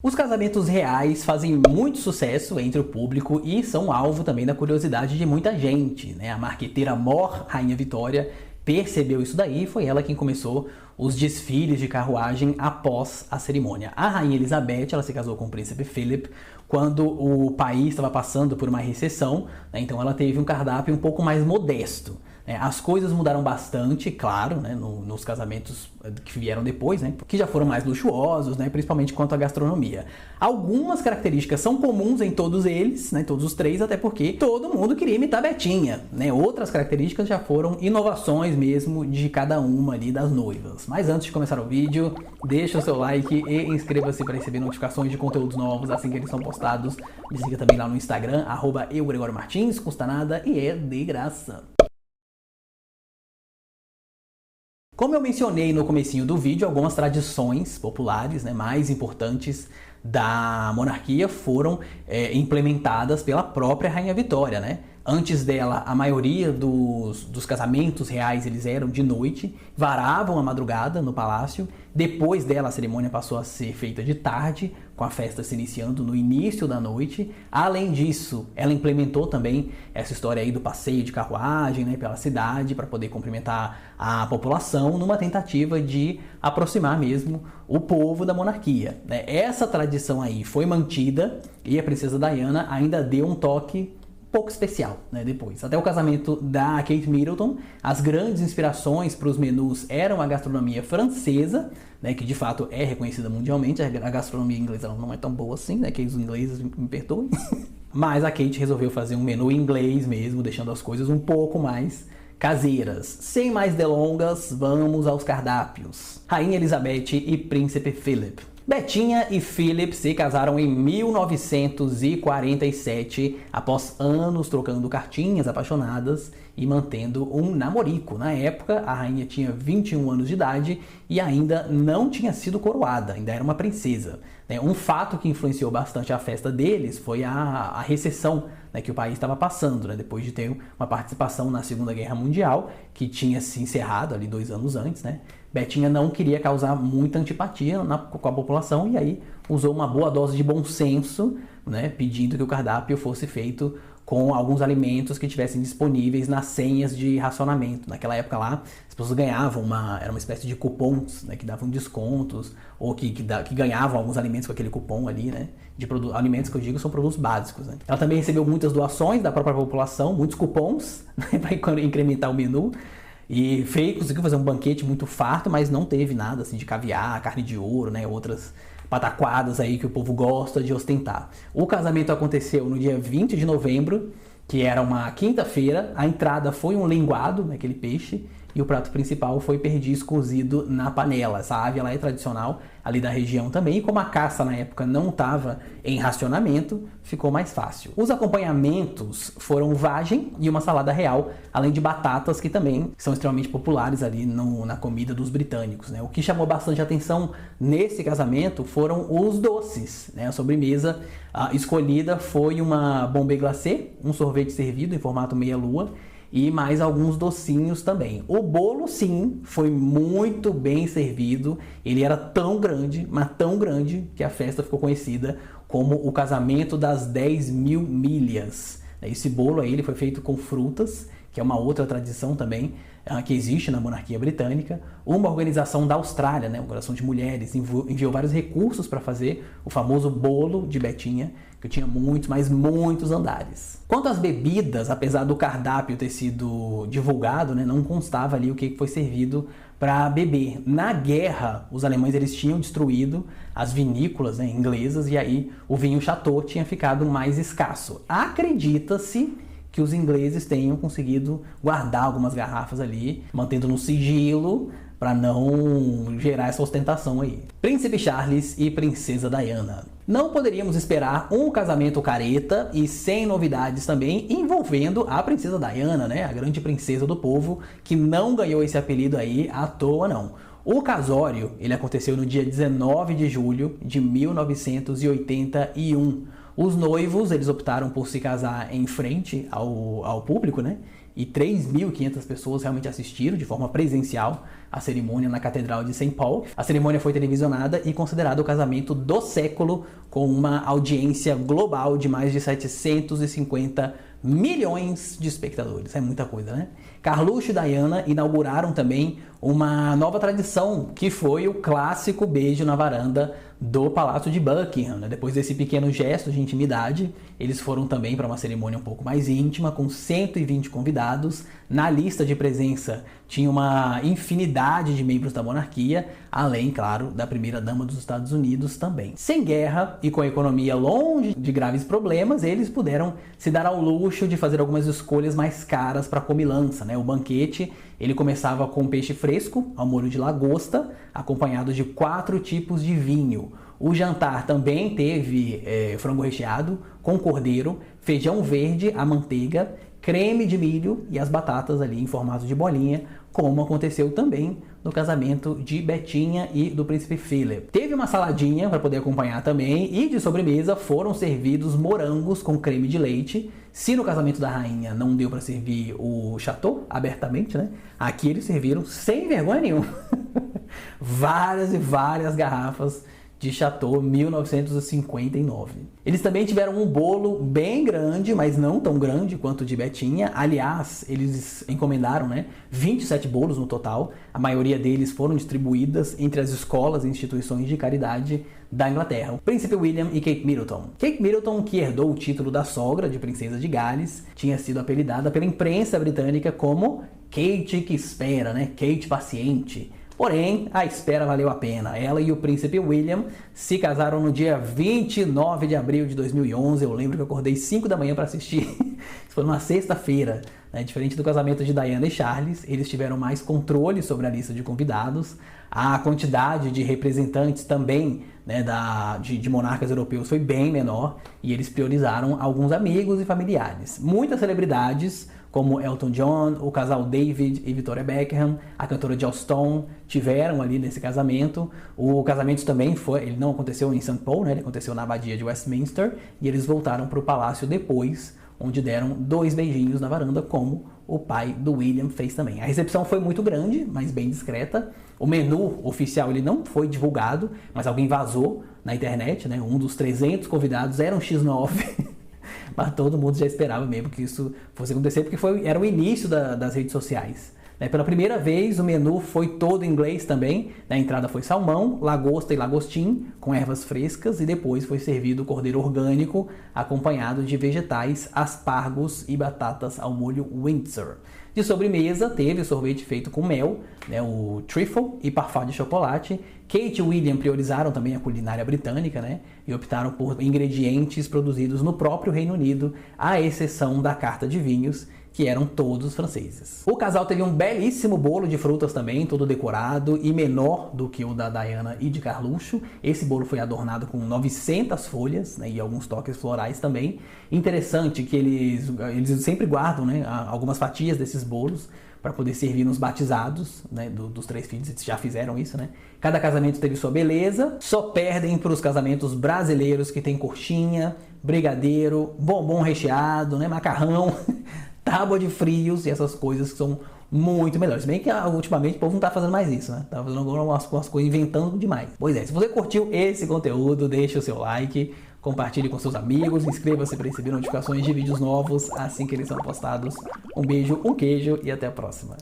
Os casamentos reais fazem muito sucesso entre o público e são alvo também da curiosidade de muita gente, né? A marqueteira mor Rainha Vitória percebeu isso daí e foi ela quem começou os desfiles de carruagem após a cerimônia. A Rainha Elizabeth, ela se casou com o Príncipe Philip quando o país estava passando por uma recessão, né? Então ela teve um cardápio um pouco mais modesto. As coisas mudaram bastante, claro, né, nos casamentos que vieram depois, né, que já foram mais luxuosos, né, principalmente quanto à gastronomia. Algumas características são comuns em todos eles, né, todos os três, até porque todo mundo queria imitar Betinha, né. Outras características já foram inovações mesmo de cada uma ali das noivas. Mas antes de começar o vídeo, deixa o seu like e inscreva-se para receber notificações de conteúdos novos assim que eles são postados. Me siga também lá no Instagram, @eugregoriomartins, custa nada e é de graça. Como eu mencionei no comecinho do vídeo, algumas tradições populares, né, mais importantes da monarquia foram implementadas pela própria Rainha Vitória, né? Antes dela, a maioria dos casamentos reais eles eram de noite, varavam a madrugada no palácio. Depois dela, a cerimônia passou a ser feita de tarde, com a festa se iniciando no início da noite. Além disso, ela implementou também essa história aí do passeio de carruagem, né, pela cidade, para poder cumprimentar a população, numa tentativa de aproximar mesmo o povo da monarquia, né? Essa tradição aí foi mantida e a princesa Diana ainda deu um toque pouco especial, né, depois. Até o casamento da Kate Middleton, as grandes inspirações para os menus eram a gastronomia francesa, né, que de fato é reconhecida mundialmente. A gastronomia inglesa não é tão boa assim, né, que os ingleses me perdoem. Mas a Kate resolveu fazer um menu inglês mesmo, deixando as coisas um pouco mais caseiras. Sem mais delongas, vamos aos cardápios. Rainha Elizabeth e Príncipe Philip. Betinha e Philip se casaram em 1947, após anos trocando cartinhas apaixonadas e mantendo um namorico. Na época, a rainha tinha 21 anos de idade e ainda não tinha sido coroada, ainda era uma princesa. Um fato que influenciou bastante a festa deles foi a recessão, né, que o país estava passando, né, depois de ter uma participação na Segunda Guerra Mundial, que tinha se encerrado ali 2 anos antes, né? Betinha não queria causar muita antipatia com a população e aí usou uma boa dose de bom senso, né, pedindo que o cardápio fosse feito com alguns alimentos que estivessem disponíveis nas senhas de racionamento. Naquela época lá, as pessoas ganhavam era uma espécie de cupons, né, que davam descontos, ou que ganhavam alguns alimentos com aquele cupom ali, né, alimentos que eu digo são produtos básicos, né. Ela também recebeu muitas doações da própria população, muitos cupons, né, para incrementar o menu. E conseguiu fazer um banquete muito farto, mas não teve nada assim de caviar, carne de ouro, né, outras pataquadas aí que o povo gosta de ostentar. O casamento aconteceu no dia 20 de novembro, que era uma quinta-feira. A entrada foi um linguado, né, aquele peixe, e o prato principal foi perdiz cozido na panela. Essa ave ela é tradicional ali da região também, e como a caça na época não estava em racionamento, ficou mais fácil. Os acompanhamentos foram vagem e uma salada real, além de batatas, que também são extremamente populares ali na comida dos britânicos, né? O que chamou bastante atenção nesse casamento foram os doces, né? A sobremesa escolhida foi uma bombê glacê, um sorvete servido em formato meia-lua, e mais alguns docinhos também. O bolo, sim, foi muito bem servido. Ele era tão grande, mas tão grande, que a festa ficou conhecida como o casamento das 10.000 milhas. Esse bolo aí ele foi feito com frutas, que é uma outra tradição também que existe na monarquia britânica. Uma organização da Austrália, né, uma organização de mulheres, enviou vários recursos para fazer o famoso bolo de Betinha, que tinha muitos, mas muitos andares. Quanto às bebidas, apesar do cardápio ter sido divulgado, né, não constava ali o que foi servido para beber. Na guerra, os alemães eles tinham destruído as vinícolas, né, inglesas, e aí o vinho Chateau tinha ficado mais escasso. Acredita-se que os ingleses tenham conseguido guardar algumas garrafas ali, mantendo no sigilo, para não gerar essa ostentação aí. Príncipe Charles e Princesa Diana. Não poderíamos esperar um casamento careta e sem novidades também envolvendo a Princesa Diana, né? A grande princesa do povo, que não ganhou esse apelido aí à toa não. O casório, ele aconteceu no dia 19 de julho de 1981. Os noivos, eles optaram por se casar em frente ao público, né? e 3.500 pessoas realmente assistiram de forma presencial a cerimônia na Catedral de St. Paul. A cerimônia foi televisionada e considerada o casamento do século, com uma audiência global de mais de 750 milhões de espectadores. É muita coisa, né? Carluxo e Diana inauguraram também uma nova tradição, que foi o clássico beijo na varanda do Palácio de Buckingham, né? Depois desse pequeno gesto de intimidade, eles foram também para uma cerimônia um pouco mais íntima, com 120 convidados. Na lista de presença tinha uma infinidade de membros da monarquia, além, claro, da primeira-dama dos Estados Unidos também. Sem guerra e com a economia longe de graves problemas, eles puderam se dar ao luxo de fazer algumas escolhas mais caras para a comilança, né? O banquete, ele começava com peixe fresco, ao molho de lagosta, acompanhado de 4 tipos de vinho. O jantar também teve frango recheado com cordeiro, feijão verde à manteiga, creme de milho e as batatas ali em formato de bolinha, como aconteceu também no casamento de Betinha e do príncipe Philip. Teve uma saladinha para poder acompanhar também, e de sobremesa foram servidos morangos com creme de leite. Se no casamento da rainha não deu para servir o chateau abertamente, né? Aqui eles serviram sem vergonha nenhuma várias e várias garrafas de Chateau 1959. Eles também tiveram um bolo bem grande, mas não tão grande quanto o de Betinha. Aliás, eles encomendaram, né, 27 bolos no total. A maioria deles foram distribuídas entre as escolas e instituições de caridade da Inglaterra. O príncipe William e Kate Middleton. Kate Middleton, que herdou o título da sogra de princesa de Gales, tinha sido apelidada pela imprensa britânica como Kate que espera, né? Kate paciente. Porém, a espera valeu a pena. Ela e o príncipe William se casaram no dia 29 de abril de 2011. Eu lembro que eu acordei 5 da manhã para assistir. Isso foi numa sexta-feira. Né? Diferente do casamento de Diana e Charles, eles tiveram mais controle sobre a lista de convidados. A quantidade de representantes também, né, de monarcas europeus foi bem menor. E eles priorizaram alguns amigos e familiares. Muitas celebridades, como Elton John, o casal David e Victoria Beckham, a cantora Joss Stone, tiveram ali nesse casamento. O casamento também ele não aconteceu em St. Paul, né? Ele aconteceu na abadia de Westminster, e eles voltaram para o palácio depois, onde deram 2 beijinhos na varanda, como o pai do William fez também. A recepção foi muito grande, mas bem discreta. O menu oficial ele não foi divulgado, mas alguém vazou na internet, né? Um dos 300 convidados era um X9. Mas todo mundo já esperava mesmo que isso fosse acontecer, porque era o início das redes sociais. Né? Pela primeira vez, o menu foi todo em inglês também. Na entrada foi salmão, lagosta e lagostim, com ervas frescas, e depois foi servido cordeiro orgânico, acompanhado de vegetais, aspargos e batatas ao molho Windsor. De sobremesa, teve o sorvete feito com mel, né, o trifle e parfum de chocolate. Kate e William priorizaram também a culinária britânica, né, e optaram por ingredientes produzidos no próprio Reino Unido, à exceção da carta de vinhos, que eram todos franceses. O casal teve um belíssimo bolo de frutas também, todo decorado e menor do que o da Diana e de Carluxo. Esse bolo foi adornado com 900 folhas, né, e alguns toques florais também. Interessante que eles sempre guardam, né, algumas fatias desses bolos para poder servir nos batizados, né, dos 3 filhos. Eles já fizeram isso, né? Cada casamento teve sua beleza. Só perdem para os casamentos brasileiros, que tem coxinha, brigadeiro, bombom recheado, né, macarrão, tábua de frios e essas coisas que são muito melhores. Bem que ultimamente o povo não tá fazendo mais isso, né? Tá fazendo algumas coisas, inventando demais. Pois é, se você curtiu esse conteúdo, deixa o seu like, compartilhe com seus amigos, inscreva-se para receber notificações de vídeos novos assim que eles são postados. Um beijo, um queijo e até a próxima.